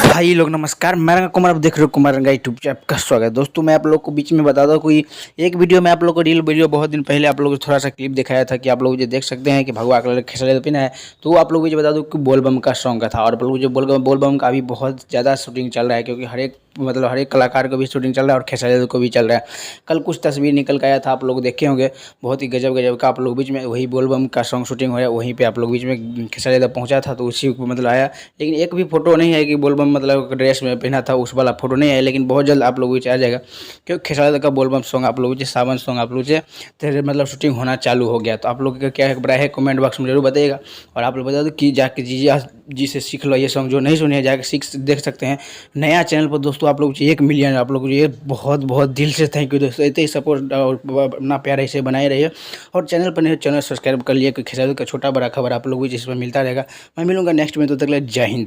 भाई लोग नमस्कार, मैं रंगा कुमार, आप देख रहे हो कुमार रंगा यूट्यूब चैनल का स्वागत है। दोस्तों मैं आप लोग को बीच में बता दूं, कोई एक वीडियो में आप लोग को रील वीडियो बहुत दिन पहले आप लोगों को थोड़ा सा क्लिप दिखाया था कि आप लोग जो देख सकते हैं कि भगवा कलर खिसले पिना है। तो आप लोगों को जो बता दूं कि बोलबम का सॉन्ग का था, और आप लोग जो बोलबम का अभी बहुत ज़्यादा शूटिंग चल रहा है, क्योंकि हर एक कलाकार को भी शूटिंग चल रहा है और खेसारी को भी चल रहा है। कल कुछ तस्वीर निकल के आया था, आप लोग देखे होंगे, बहुत ही गजब गजब का। आप लोग बीच में वही बोलबम का सॉन्ग शूटिंग हो रहा है, वहीं पे आप लोग बीच में खेसारी पहुंचा था, तो उसी को आया। लेकिन एक भी फोटो नहीं है कि बोलबम ड्रेस में पहना था, उस वाला फोटो नहीं है। लेकिन बहुत जल्द आप लोगों को आ जाएगा, क्योंकि खेसारी का बोलबम सॉन्ग आप लोगों से सावन सॉन्ग आप लोग से शूटिंग होना चालू हो गया। तो आप लोग का क्या है बड़ा है, कमेंट बॉक्स में जरूर बताइएगा। और आप लोग बता दो कि जाके जी से सीख लो ये सॉन्ग, जो नहीं सुने जाके सीख देख सकते हैं नया चैनल पर। दोस्तों आप लोग 1 मिलियन आप लोग ये बहुत बहुत दिल से थैंक यू दोस्तों। इतने ही सपोर्ट और अपना प्यार ऐसे बनाए रहिए, और चैनल पर नहीं चैनल सब्सक्राइब कर लिए, क्योंकि खेसारी का छोटा बड़ा खबर आप लोगों को जिसमें मिलता रहेगा। मैं मिलूंगा नेक्स्ट में, तो तक ले जय हिंद।